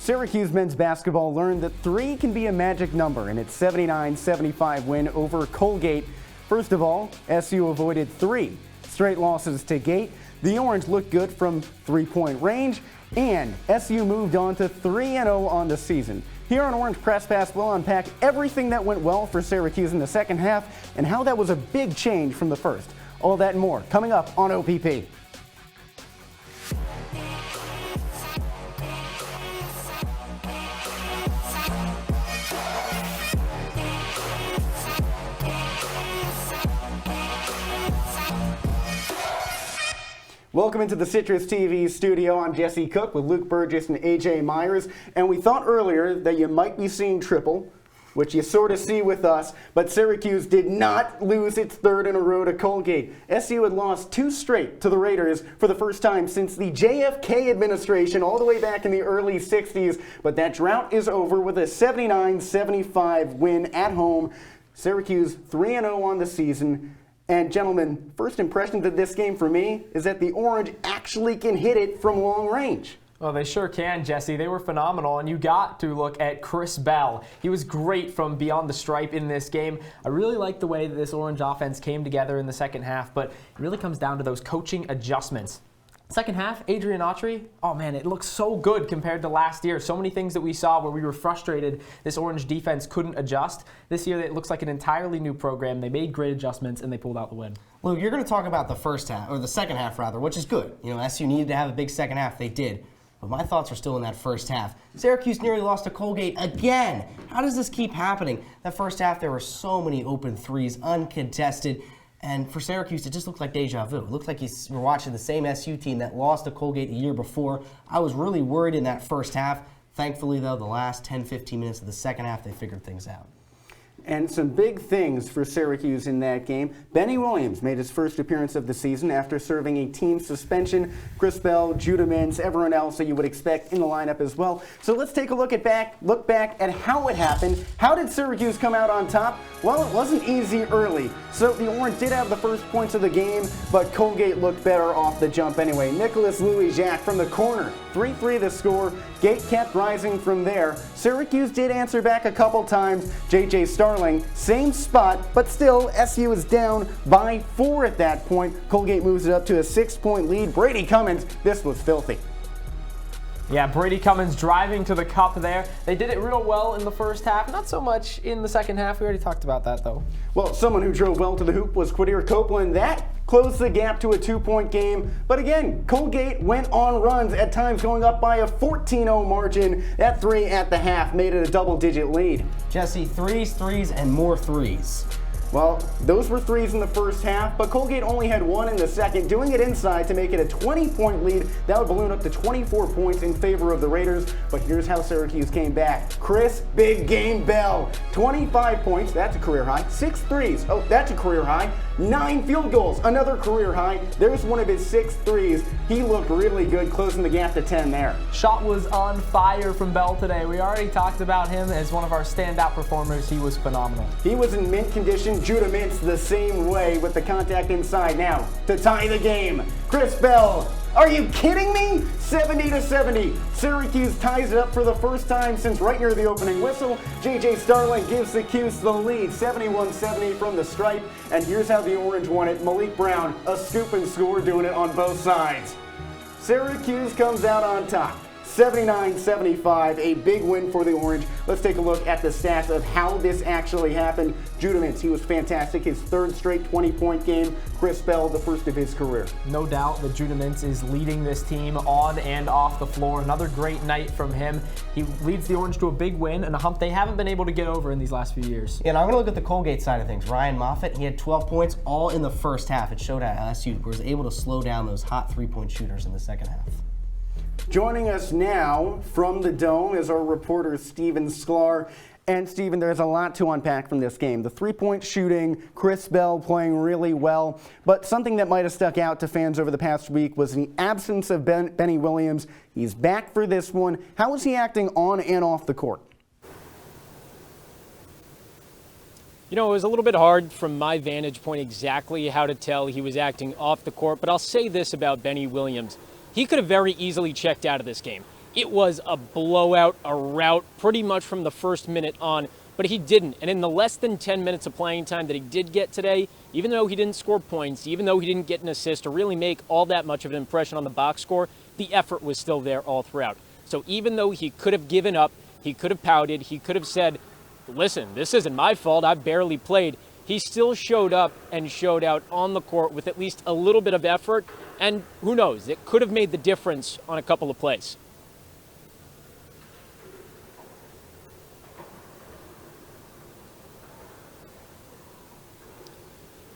Syracuse men's basketball learned that 3 can be a magic number in its 79-75 win over Colgate. First of all, SU avoided 3 straight losses to Gate. The Orange looked good from three-point range, and SU moved on to 3-0 on the season. Here on Orange Press Pass, we'll unpack everything that went well for Syracuse in the second half and how that was a big change from the first. All that and more coming up on OPP. Welcome into the CitrusTV studio. I'm Jesse Cook with Luke Burgess and AJ Myers. And we thought earlier that you might be seeing triple, which you sort of see with us, but Syracuse did not lose its third in a row to Colgate. SU had lost 2 straight to the Raiders for the first time since the JFK administration all the way back in the early 60s, but that drought is over with a 79-75 win at home. Syracuse 3-0 on the season. And gentlemen, first impressions of this game for me is that the Orange actually can hit it from long range. Well, they sure can, Jesse. They were phenomenal, and you got to look at Chris Bell. He was great from beyond the stripe in this game. I really like the way that this Orange offense came together in the second half, but it really comes down to those coaching adjustments. Second half, Adrian Autry, oh man, it looks so good compared to last year. So many things that we saw where we were frustrated this Orange defense couldn't adjust. This year, it looks like an entirely new program. They made great adjustments, and they pulled out the win. Luke, you're going to talk about the first half, or the second half rather, which is good. You know, SU needed to have a big second half. They did. But my thoughts are still in that first half. Syracuse nearly lost to Colgate again. How does this keep happening? That first half, there were so many open threes, uncontested. And for Syracuse, it just looked like deja vu. It looked like you were watching the same SU team that lost to Colgate the year before. I was really worried in that first half. Thankfully, though, the last 10-15 minutes of the second half, they figured things out. And some big things for Syracuse in that game. Benny Williams made his first appearance of the season after serving a team suspension. Chris Bell, Judah Mintz, everyone else that you would expect in the lineup as well. So let's take a look back at how it happened. How did Syracuse come out on top? Well, it wasn't easy early. So the Orange did have the first points of the game, but Colgate looked better off the jump anyway. Nicholas Louis-Jacques from the corner, 3-3 the score. Gate kept rising from there. Syracuse did answer back a couple times. J.J. Starling, same spot, but still SU is down by 4 at that point. Colgate moves it up to a 6-point lead. Brady Cummins, this was filthy. Yeah, Brady Cummins driving to the cup there. They did it real well in the first half, not so much in the second half. We already talked about that, though. Well, someone who drove well to the hoop was Quadir Copeland. That closed the gap to a 2-point game. But again, Colgate went on runs, at times going up by a 14-0 margin. That 3 at the half made it a double-digit lead. Jesse, threes, and more threes. Well, those were 3s in the first half, but Colgate only had 1 in the second, doing it inside to make it a 20-point lead. That would balloon up to 24 points in favor of the Raiders. But here's how Syracuse came back. Chris Big Game Bell, 25 points, that's a career high. 6 threes, oh, that's a career high. 9 field goals, another career high. There's one of his 6 threes. He looked really good, closing the gap to 10 there. Shot was on fire from Bell today. We already talked about him as one of our standout performers. He was phenomenal. He was in mint condition. Judah Mintz the same way with the contact inside. Now, to tie the game, Chris Bell. Are you kidding me? 70-70. Syracuse ties it up for the first time since right near the opening whistle. J.J. Starling gives the Cuse the lead, 71-70 from the stripe. And here's how the Orange won it. Malik Brown, a scoop and score, doing it on both sides. Syracuse comes out on top. 79-75, a big win for the Orange. Let's take a look at the stats of how this actually happened. Judah Mintz, he was fantastic. His 3rd straight 20-point game. Chris Bell, the first of his career. No doubt that Judah Mintz is leading this team on and off the floor. Another great night from him. He leads the Orange to a big win and a hump they haven't been able to get over in these last few years. And I'm going to look at the Colgate side of things. Ryan Moffitt, he had 12 points all in the first half. It showed how SU was able to slow down those hot 3-point shooters in the second half. Joining us now from the Dome is our reporter, Steven Sklar. And Steven, there's a lot to unpack from this game. The 3-point shooting, Chris Bell playing really well. But something that might have stuck out to fans over the past week was the absence of Benny Williams. He's back for this one. How is he acting on and off the court? You know, it was a little bit hard from my vantage point exactly how to tell he was acting off the court. But I'll say this about Benny Williams. He could have very easily checked out of this game. It was a blowout, a rout, pretty much from the first minute on, but he didn't. And in the less than 10 minutes of playing time that he did get today, even though he didn't score points, even though he didn't get an assist or really make all that much of an impression on the box score, the effort was still there all throughout. So even though he could have given up, he could have pouted, he could have said, listen, this isn't my fault, I barely played, he still showed up and showed out on the court with at least a little bit of effort, and who knows, it could have made the difference on a couple of plays.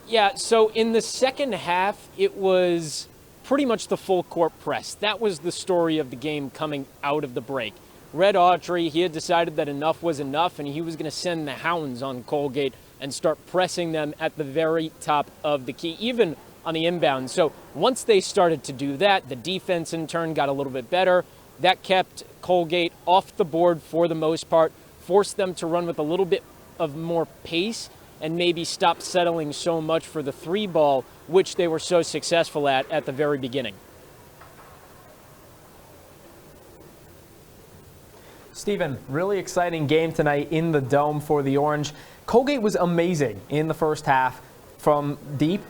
Yeah, so in the second half, it was pretty much the full court press. That was the story of the game coming out of the break. Red Autry, he had decided that enough was enough, and he was going to send the hounds on Colgate and start pressing them at the very top of the key, even on the inbound. So once they started to do that, the defense in turn got a little bit better. That kept Colgate off the board for the most part, forced them to run with a little bit of more pace, and maybe stop settling so much for the three ball, which they were so successful at the very beginning. Steven, really exciting game tonight in the Dome for the Orange. Colgate was amazing in the first half from deep.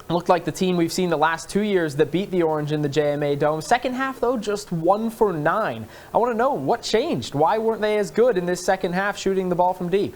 Looked like the team we've seen the last 2 years that beat the Orange in the JMA Dome. Second half, though, just 1 for 9. I want to know what changed. Why weren't they as good in this second half shooting the ball from deep?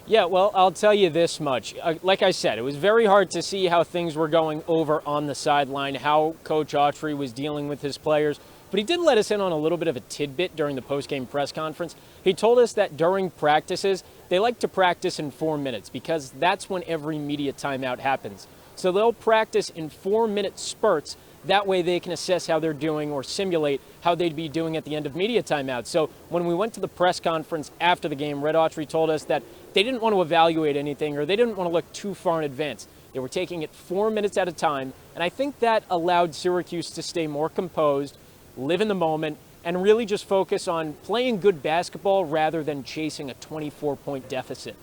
Yeah, well, I'll tell you this much. Like I said, it was very hard to see how things were going over on the sideline, how Coach Autry was dealing with his players. But he did let us in on a little bit of a tidbit during the post-game press conference. He told us that during practices, they like to practice in 4 minutes because that's when every media timeout happens. So they'll practice in 4-minute spurts. That way they can assess how they're doing or simulate how they'd be doing at the end of media timeout. So when we went to the press conference after the game, Red Autry told us that they didn't want to evaluate anything or they didn't want to look too far in advance. They were taking it 4 minutes at a time, and I think that allowed Syracuse to stay more composed, live in the moment, and really just focus on playing good basketball rather than chasing a 24-point deficit.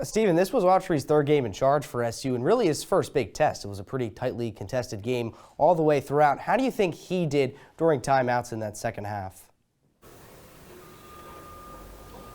Steven, this was Autry's third game in charge for SU and really his first big test. It was a pretty tightly contested game all the way throughout. How do you think he did during timeouts in that second half?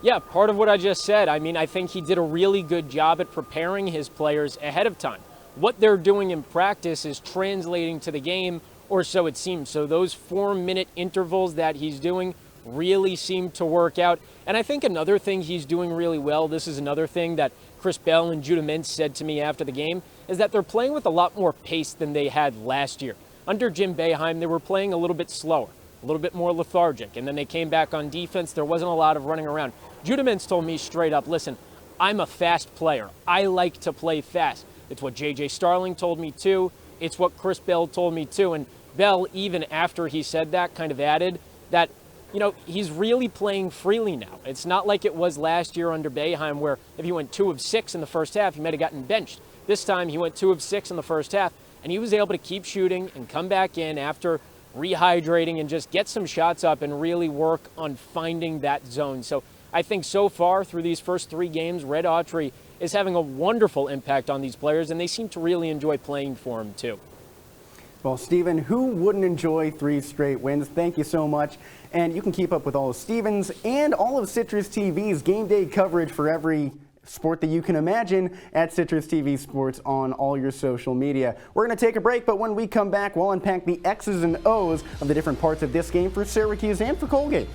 Yeah, part of what I just said. I mean, I think he did a really good job at preparing his players ahead of time. What they're doing in practice is translating to the game, or so it seems. So those 4-minute intervals that he's doing really seem to work out. And I think another thing he's doing really well, this is another thing that Chris Bell and Judah Mintz said to me after the game, is that they're playing with a lot more pace than they had last year. Under Jim Boeheim, they were playing a little bit slower, a little bit more lethargic, and then they came back on defense. There wasn't a lot of running around. Judah Mintz told me straight up, listen, I'm a fast player. I like to play fast. It's what J.J. Starling told me too. It's what Chris Bell told me too. And Bell, even after he said that, kind of added that, you know, he's really playing freely now. It's not like it was last year under Boeheim where if he went 2 of 6 in the first half, he might have gotten benched. This time he went 2 of 6 in the first half, and he was able to keep shooting and come back in after rehydrating and just get some shots up and really work on finding that zone. So I think so far through these first 3 games, Red Autry is having a wonderful impact on these players, and they seem to really enjoy playing for him too. Well, Steven, who wouldn't enjoy 3 straight wins? Thank you so much. And you can keep up with all of Steven's and all of Citrus TV's game day coverage for every sport that you can imagine at Citrus TV Sports on all your social media. We're going to take a break, but when we come back, we'll unpack the X's and O's of the different parts of this game for Syracuse and for Colgate.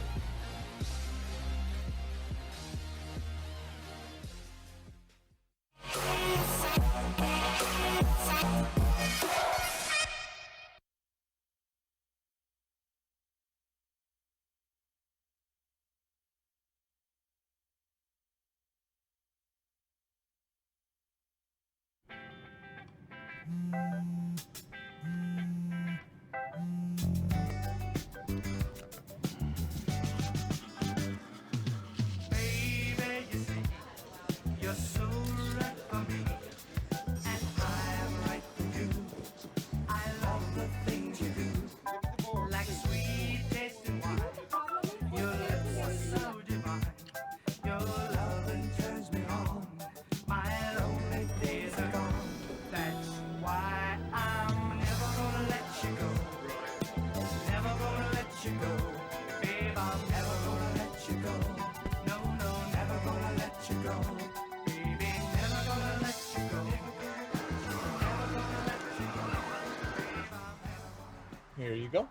you go.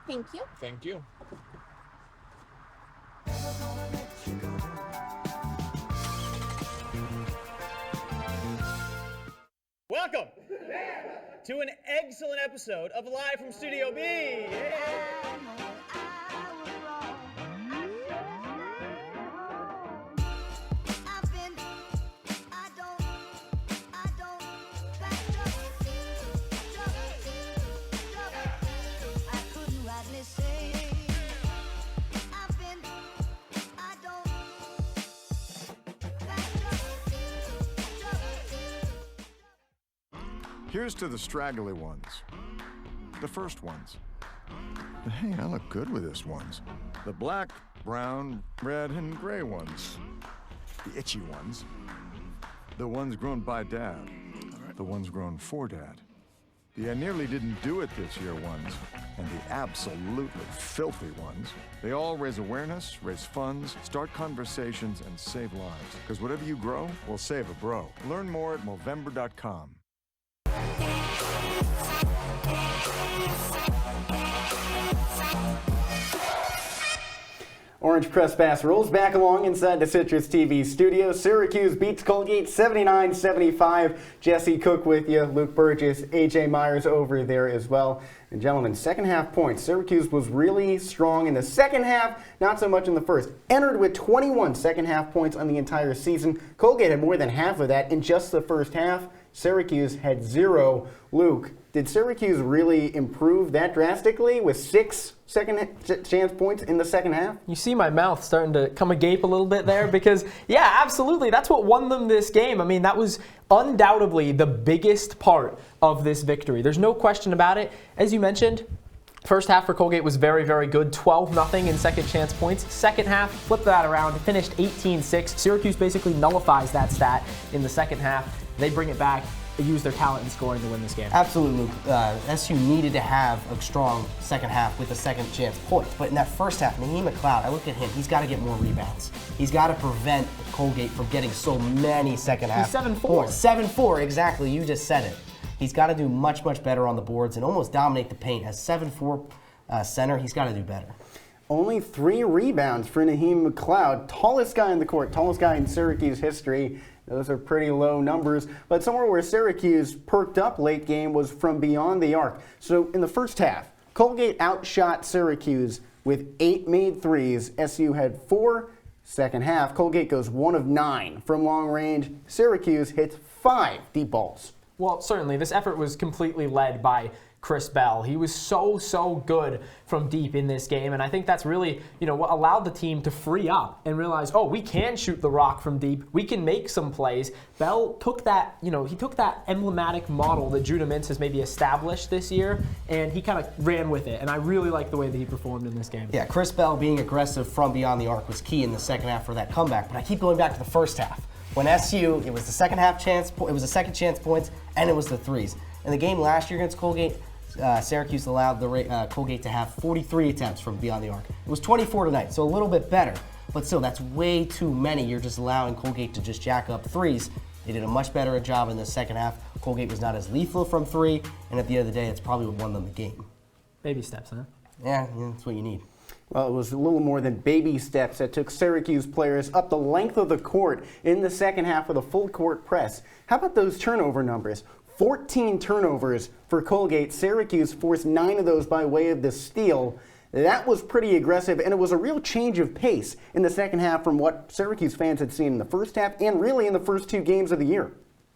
Thank you. Thank you. Welcome to an excellent episode of Live from Studio B. Here's to the straggly ones. The first ones. Hey, I look good with this ones. The black, brown, red, and gray ones. The itchy ones. The ones grown by Dad. The ones grown for Dad. The I nearly didn't do it this year ones. And the absolutely filthy ones. They all raise awareness, raise funds, start conversations, and save lives. Because whatever you grow will save a bro. Learn more at Movember.com. Orange Press Pass rolls back along inside the CitrusTV studio. Syracuse beats Colgate 79-75. Jesse Cook with you, Luke Burgess, AJ Myers over there as well. And gentlemen, second half points. Syracuse was really strong in the second half, not so much in the first. Entered with 21 second half points on the entire season. Colgate had more than half of that in just the first half. Syracuse had 0. Luke, did Syracuse really improve that drastically with 6 second chance points in the second half? You see my mouth starting to come agape a little bit there because, yeah, absolutely. That's what won them this game. I mean, that was undoubtedly the biggest part of this victory. There's no question about it. As you mentioned, first half for Colgate was very, very good. 12-0 in second chance points. Second half, flip that around, finished 18-6. Syracuse basically nullifies that stat in the second half. They bring it back. They use their talent in scoring to win this game. Absolutely, Luke. SU needed to have a strong second half with the second chance points. But in that first half, Naheem McLeod, I look at him, he's got to get more rebounds. He's got to prevent Colgate from getting so many second half He's 7-4. points. 7-4, exactly. You just said it. He's got to do much, much better on the boards and almost dominate the paint. As 7-4 center, he's got to do better. Only 3 rebounds for Naheem McLeod, tallest guy in the court, tallest guy in Syracuse history. Those are pretty low numbers, but somewhere where Syracuse perked up late game was from beyond the arc. So in the first half, Colgate outshot Syracuse with 8 made threes. SU had 4. Second half, Colgate goes 1 of 9 from long range. Syracuse hits 5 deep balls. Well, certainly, this effort was completely led by Chris Bell. He was so good from deep in this game, and I think that's really, what allowed the team to free up and realize, oh, we can shoot the rock from deep. We can make some plays. Bell took that, he took that emblematic model that Judah Mintz has maybe established this year, and he kind of ran with it, and I really like the way that he performed in this game. Yeah, Chris Bell being aggressive from beyond the arc was key in the second half for that comeback, but I keep going back to the first half. When SU, it was the second half chance, it was the second chance points, and it was the threes. In the game last year against Colgate, Syracuse allowed the Colgate to have 43 attempts from beyond the arc. It was 24 tonight, so a little bit better. But still, that's way too many. You're just allowing Colgate to just jack up threes. They did a much better job in the second half. Colgate was not as lethal from 3, and at the end of the day, that's probably what won them the game. Baby steps, huh? Yeah, that's what you need. Well, it was a little more than baby steps that took Syracuse players up the length of the court in the second half with a full court press. How about those turnover numbers? 14 turnovers for Colgate. Syracuse forced 9 of those by way of the steal. That was pretty aggressive, and it was a real change of pace in the second half from what Syracuse fans had seen in the first half and really in the first 2 games of the year.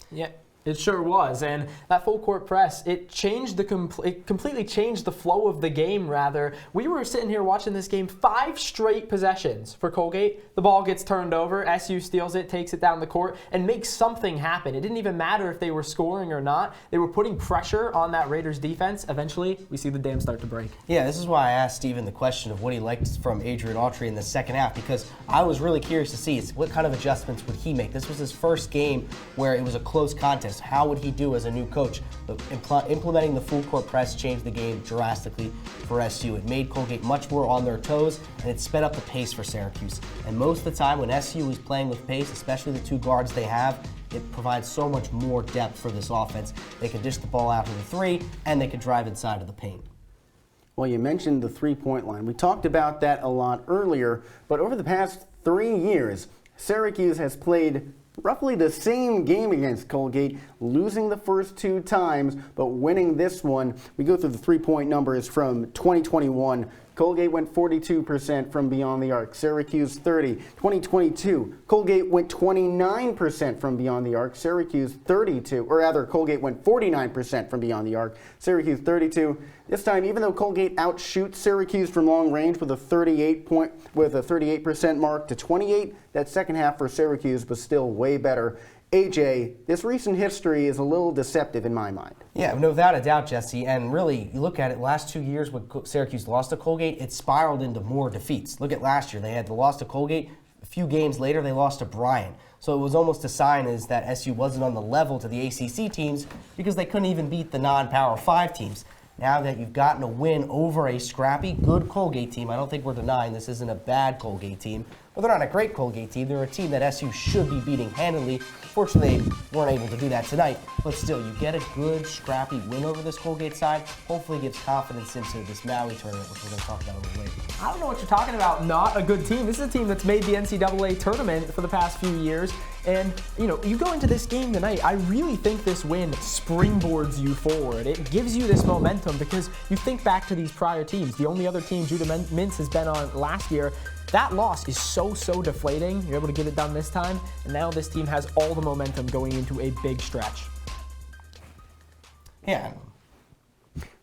Yeah. It sure was, and that full court press, it completely changed the flow of the game, rather. We were sitting here watching this game, 5 straight possessions for Colgate. The ball gets turned over, SU steals it, takes it down the court, and makes something happen. It didn't even matter if they were scoring or not. They were putting pressure on that Raiders defense. Eventually, we see the dam start to break. Yeah, this is why I asked Steven the question of what he liked from Adrian Autry in the second half, because I was really curious to see what kind of adjustments would he make. This was his first game where it was a close contest. How would he do as a new coach? Implementing the full court press changed the game drastically for SU. It made Colgate much more on their toes, and it sped up the pace for Syracuse. And most of the time when SU is playing with pace, especially the 2 guards they have, it provides so much more depth for this offense. They can dish the ball out to the 3, and they can drive inside of the paint. Well, you mentioned the three-point line. We talked about that a lot earlier, but over the past 3 years, Syracuse has played roughly the same game against Colgate, losing the first 2 times, but winning this one. We go through the three-point numbers from 2021. Colgate went 42% from beyond the arc, Syracuse 30. 2022, Colgate went 29% from beyond the arc, Syracuse 32, or rather Colgate went 49% from beyond the arc, Syracuse 32. This time, even though Colgate outshoots Syracuse from long range with a 38% mark to 28, that second half for Syracuse was still way better. AJ, this recent history is a little deceptive in my mind. Yeah, without a doubt, Jesse. And really, you look at it, last 2 years when Syracuse lost to Colgate, it spiraled into more defeats. Look at last year. They had the loss to Colgate. A few games later, they lost to Bryant. So it was almost a sign is that SU wasn't on the level to the ACC teams because they couldn't even beat the non-Power 5 teams. Now that you've gotten a win over a scrappy, good Colgate team, I don't think we're denying this isn't a bad Colgate team. Well, they're not a great Colgate team. They're a team that SU should be beating handily. Fortunately, they weren't able to do that tonight. But still, you get a good, scrappy win over this Colgate side. Hopefully gives confidence into this Maui tournament, which we're going to talk about a little later. I don't know what you're talking about. Not a good team. This is a team that's made the NCAA tournament for the past few years. And, you go into this game tonight, I really think this win springboards you forward. It gives you this momentum because you think back to these prior teams. The only other team Judah Mintz has been on last year, that loss is so deflating. You're able to get it done this time, and now this team has all the momentum going into a big stretch. Yeah.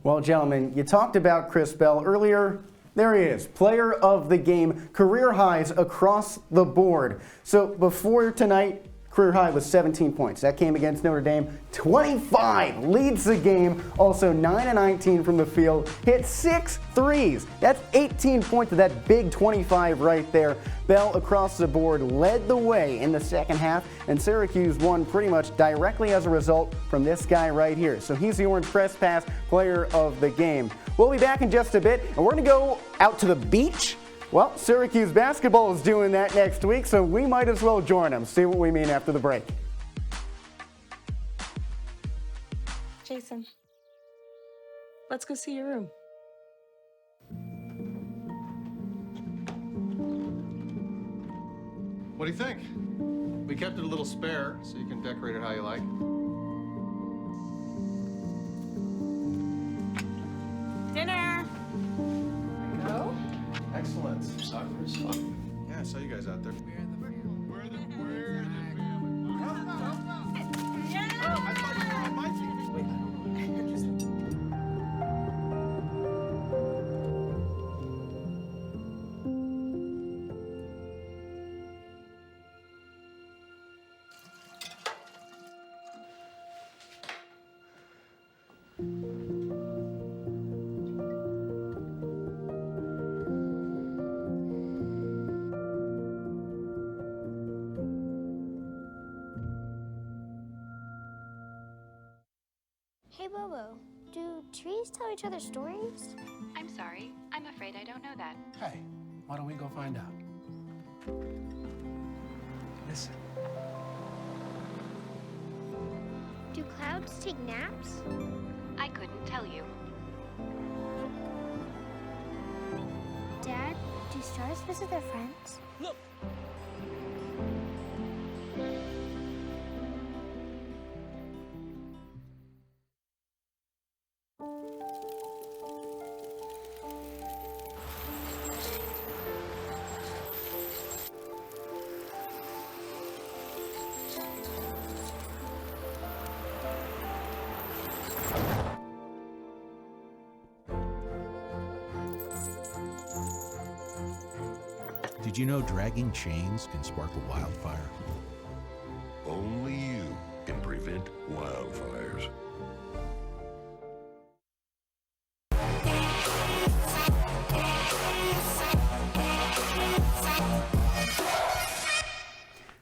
Well, gentlemen, you talked about Chris Bell earlier. There he is, player of the game, career highs across the board. So before tonight, career high was 17 points. That came against Notre Dame. 25 leads the game. Also 9-19 from the field. Hit 6 threes. That's 18 points of that big 25 right there. Bell across the board led the way in the second half, and Syracuse won pretty much directly as a result from this guy right here. So he's the Orange Press Pass player of the game. We'll be back in just a bit, and we're going to go out to the beach. Well, Syracuse basketball is doing that next week, so we might as well join them. See what we mean after the break. Jason, let's go see your room. What do you think? We kept it a little spare, so you can decorate it how you like. Dinner! Go? Excellent. Yeah, I saw you guys out there. We're the family. Yeah! Oh, I thought you were on my team. Hey Bobo, do trees tell each other stories? I'm sorry. I'm afraid I don't know that. Hey, why don't we go find out? Listen. Do clouds take naps? I couldn't tell you. Dad, do stars visit their friends? Look! Did you know dragging chains can spark a wildfire? Only you can prevent wildfires.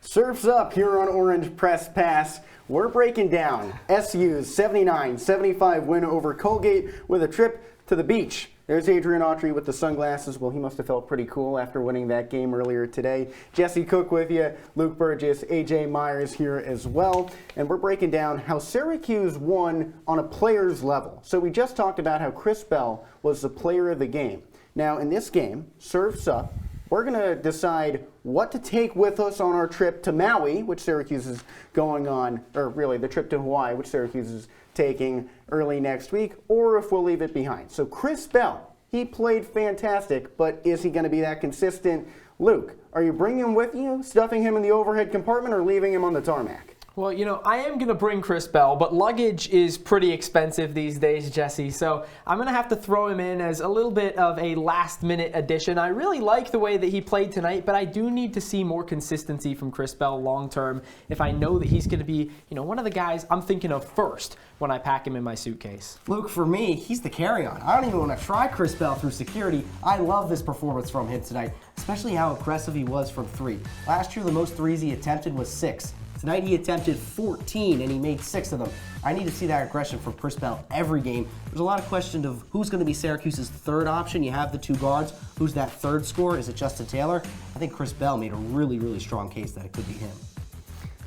Surf's up here on Orange Press Pass. we're breaking down SU's 79-75 win over Colgate with a trip to the beach. There's Adrian Autry with the sunglasses. Well, he must have felt pretty cool after winning that game earlier today. Jesse Cook with you, Luke Burgess, AJ Myers here as well. And we're breaking down how Syracuse won on a player's level. So we just talked about how Chris Bell was the player of the game. Now in this game, Surf's Up, we're going to decide what to take with us on our trip to Maui, which Syracuse is going on, or really the trip to Hawaii, which Syracuse is taking early next week, or if we'll leave it behind. So Chris Bell, he played fantastic, but is he going to be that consistent? Luke, are you bringing him with you, stuffing him in the overhead compartment, or leaving him on the tarmac? Well, you know, I am going to bring Chris Bell, but luggage is pretty expensive these days, Jesse, so I'm going to have to throw him in as a little bit of a last-minute addition. I really like the way that he played tonight, but I do need to see more consistency from Chris Bell long-term if I know that he's going to be, you know, one of the guys I'm thinking of first when I pack him in my suitcase. Luke, for me, he's the carry-on. I don't even want to try Chris Bell through security. I love this performance from him tonight, especially how aggressive he was from three. Last year, the most threes he attempted was 6. Tonight he attempted 14 and he made 6 of them. I need to see that aggression from Chris Bell every game. There's a lot of question of who's going to be Syracuse's third option. You have the 2 guards. Who's that third scorer? Is it Justin Taylor? I think Chris Bell made a really, really strong case that it could be him.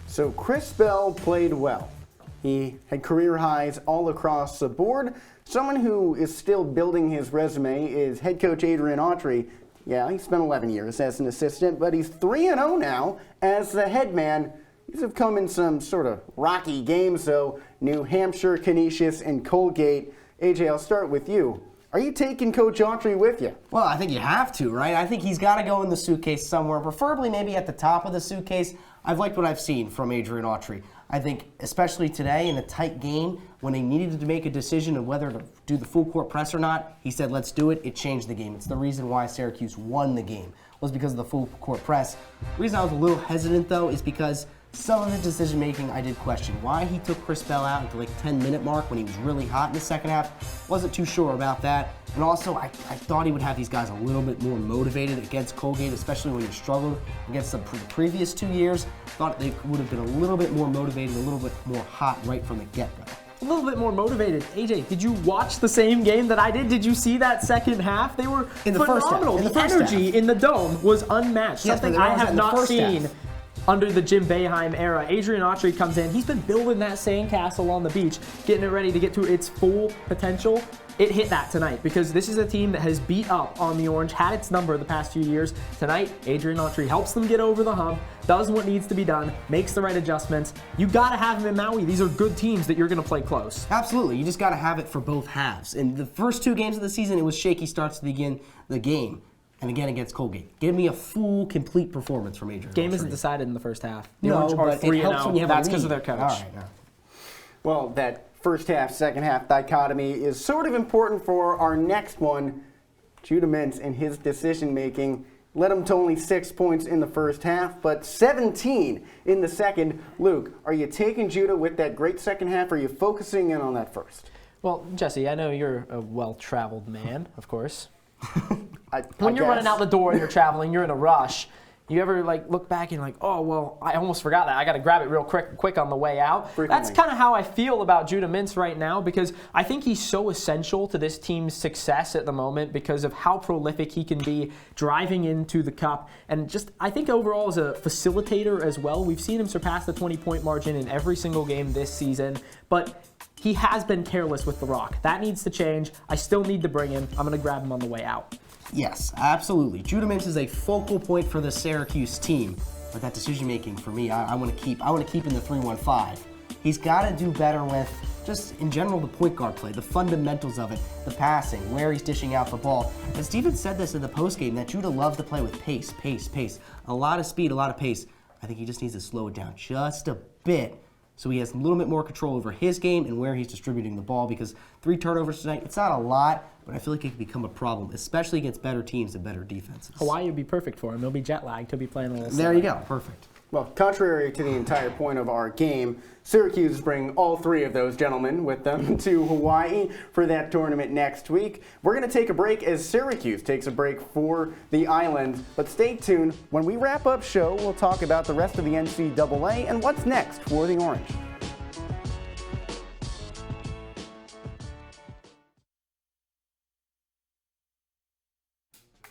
So Chris Bell played well. He had career highs all across the board. Someone who is still building his resume is head coach Adrian Autry. Yeah, he spent 11 years as an assistant, but he's 3-0 now as the head man. These have come in some sort of rocky games, though. New Hampshire, Canisius, and Colgate. AJ, I'll start with you. Are you taking Coach Autry with you? Well, I think you have to, right? I think he's got to go in the suitcase somewhere, preferably maybe at the top of the suitcase. I've liked what I've seen from Adrian Autry. I think, especially today in a tight game, when they needed to make a decision of whether to do the full court press or not, he said, let's do it. It changed the game. It's the reason why Syracuse won the game, was because of the full court press. The reason I was a little hesitant, though, is because some of the decision-making I did question. Why he took Chris Bell out at the 10-minute mark when he was really hot in the second half, wasn't too sure about that. And also, I thought he would have these guys a little bit more motivated against Colgate, especially when you struggled against the previous 2 years. Thought they would have been a little bit more motivated, a little bit more hot right from the get-go. A little bit more motivated. AJ, did you watch the same game that I did? Did you see that second half? They were in the phenomenal. First half. The energy in the Dome was unmatched. Yes, something I have not seen under the Jim Boeheim era. Adrian Autry comes in. He's been building that sandcastle on the beach, getting it ready to get to its full potential. It hit that tonight because this is a team that has beat up on the Orange, had its number the past few years. Tonight, Adrian Autry helps them get over the hump, does what needs to be done, makes the right adjustments. You got to have him in Maui. These are good teams that you're going to play close. Absolutely. You just got to have it for both halves. In the first 2 games of the season, it was shaky starts to begin the game. And again against Colgate. Give me a full, complete performance from Adrian. Game isn't decided in the first half. The No, Orange are but it helps when you have That's a because of lead. their coach. All right, no. Well, that first half, second half dichotomy is sort of important for our next one. Judah Mintz and his decision making led him to only 6 points in the first half, but 17 in the second. Luke, are you taking Judah with that great second half, or are you focusing in on that first? Well, Jesse, I know you're a well-traveled man, of course. When you're running out the door and you're traveling, you're in a rush. You ever look back and you're like, oh, well, I almost forgot that. I got to grab it real quick on the way out. Frequently. That's kind of how I feel about Judah Mintz right now because I think he's so essential to this team's success at the moment because of how prolific he can be driving into the cup. And just, I think overall as a facilitator as well, we've seen him surpass the 20-point margin in every single game this season. But he has been careless with the rock. That needs to change. I still need to bring him. I'm going to grab him on the way out. Yes, absolutely. Judah Mintz is a focal point for the Syracuse team, but that decision making for me, I want to keep in the 3-1-5. He's got to do better with just in general the point guard play, the fundamentals of it, the passing, where he's dishing out the ball. And Steven said this in the postgame that Judah loves to play with pace. A lot of speed, a lot of pace. I think he just needs to slow it down just a bit so he has a little bit more control over his game and where he's distributing the ball because 3 turnovers tonight, it's not a lot, but I feel like it can become a problem, especially against better teams and better defenses. Hawaii would be perfect for him. He'll be jet lagged. He'll be playing a little There you go. Perfect. Well, contrary to the entire point of our game, Syracuse bring all 3 of those gentlemen with them to Hawaii for that tournament next week. We're going to take a break as Syracuse takes a break for the island. But stay tuned. When we wrap up show, we'll talk about the rest of the NCAA and what's next for the Orange.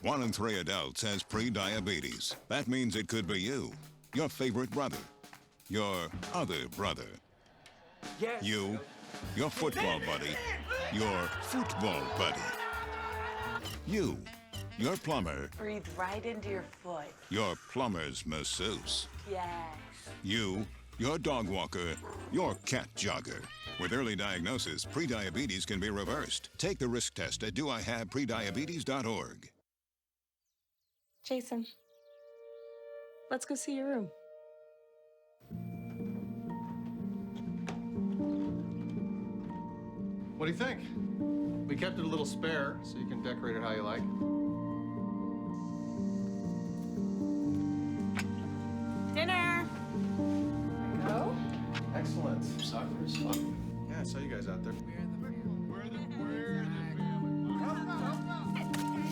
1 in 3 adults has pre-diabetes. That means it could be you, your favorite brother, your other brother, you, your football buddy, your football buddy, you, your plumber, Breathe right into your foot. your plumber's masseuse, Yes. you, your dog walker, your cat jogger. With early diagnosis, prediabetes can be reversed. Take the risk test at doihaveprediabetes.org. Jason, let's go see your room. What do you think? We kept it a little spare, so you can decorate it how you like. Dinner. Go. Excellent. Soccer is fun. Yeah, I saw you guys out there. We're the family.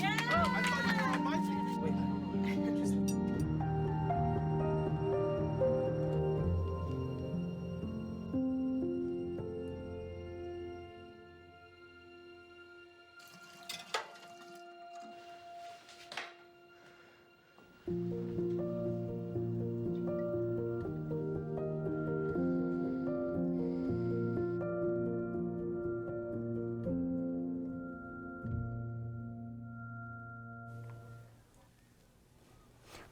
I thought you were on my team.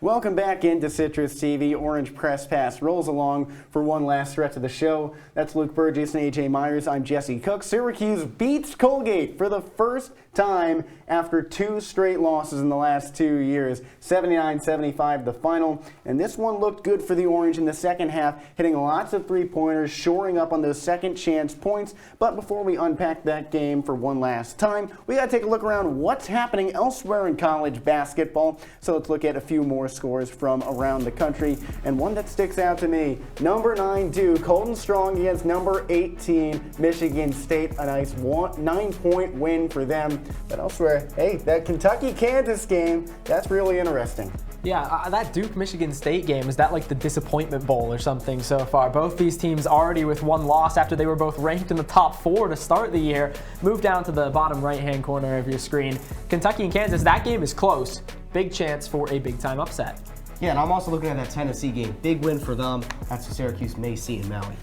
Welcome back into Citrus TV. Orange Press Pass rolls along for one last stretch of the show. That's Luke Burgess and AJ Myers. I'm Jesse Cook. Syracuse beats Colgate for the first time after 2 straight losses in the last 2 years. 79-75 the final. And this one looked good for the Orange in the second half, hitting lots of three-pointers, shoring up on those second chance points. But before we unpack that game for one last time, we got to take a look around what's happening elsewhere in college basketball. So let's look at a few more scores from around the country, and one that sticks out to me: number 9 Duke holding strong against number 18 Michigan State. A nice 9-point win for them. But elsewhere, hey, that Kentucky-Kansas game, that's really interesting. Yeah, that Duke-Michigan State game, is that like the disappointment bowl or something so far? Both these teams already with one loss after they were both ranked in the top 4 to start the year. Move down to the bottom right-hand corner of your screen. Kentucky and Kansas, that game is close. Big chance for a big-time upset. Yeah, and I'm also looking at that Tennessee game. Big win for them. That's what Syracuse may see in Maui.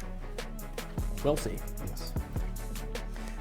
We'll see. Yes.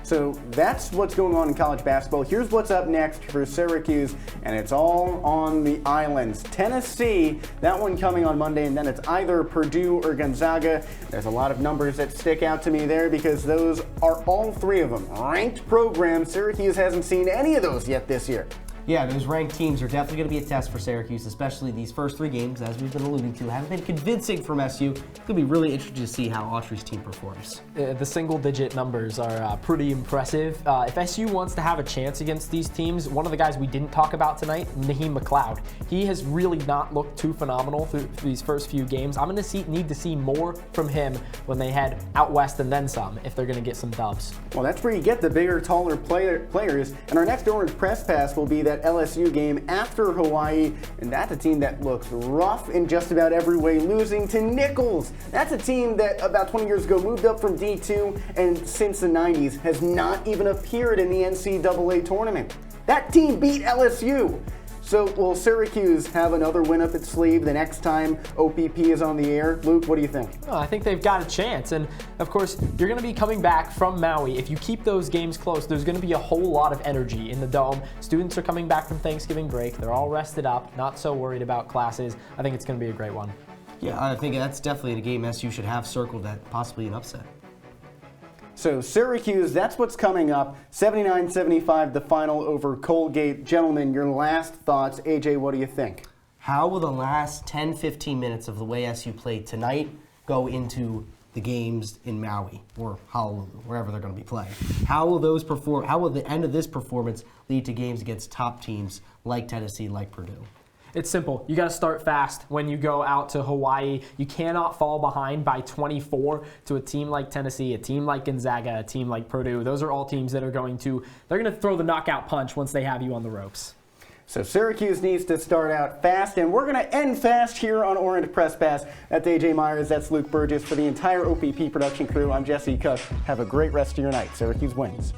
So that's what's going on in college basketball. Here's what's up next for Syracuse, and it's all on the islands. Tennessee, that one coming on Monday, and then it's either Purdue or Gonzaga. There's a lot of numbers that stick out to me there because those are all 3 of them ranked programs. Syracuse hasn't seen any of those yet this year. Yeah, those ranked teams are definitely going to be a test for Syracuse, especially these first 3 games, as we've been alluding to, haven't been convincing from SU. It's going to be really interesting to see how Autry's team performs. The single-digit numbers are pretty impressive. If SU wants to have a chance against these teams, one of the guys we didn't talk about tonight, Naheem McLeod. He has really not looked too phenomenal through these first few games. I'm going to need to see more from him when they head out west and then some, if they're going to get some dubs. Well, that's where you get the bigger, taller players. And our next Orange Press Pass will be that LSU game after Hawaii, and that's a team that looks rough in just about every way, losing to Nichols. That's a team that about 20 years ago moved up from D2 and since the 90s has not even appeared in the NCAA tournament. That team beat LSU. So will Syracuse have another win up its sleeve the next time OPP is on the air? Luke, what do you think? Oh, I think they've got a chance. And of course, you're going to be coming back from Maui. If you keep those games close, there's going to be a whole lot of energy in the Dome. Students are coming back from Thanksgiving break. They're all rested up, not so worried about classes. I think it's going to be a great one. Yeah, I think that's definitely a game SU should have circled at possibly an upset. So Syracuse, that's what's coming up. 79-75 the final over Colgate. Gentlemen, your last thoughts. AJ, what do you think? How will the last 10-15 minutes of the way SU played tonight go into the games in Maui or Honolulu, wherever they're going to be playing? How will those perform? How will the end of this performance lead to games against top teams like Tennessee, like Purdue? It's simple. You got to start fast when you go out to Hawaii. You cannot fall behind by 24 to a team like Tennessee, a team like Gonzaga, a team like Purdue. Those are all teams that are going to throw the knockout punch once they have you on the ropes. So Syracuse needs to start out fast, and we're going to end fast here on Orange Press Pass. That's AJ Myers, that's Luke Burgess. For the entire OPP production crew, I'm Jesse Cook. Have a great rest of your night. Syracuse wins.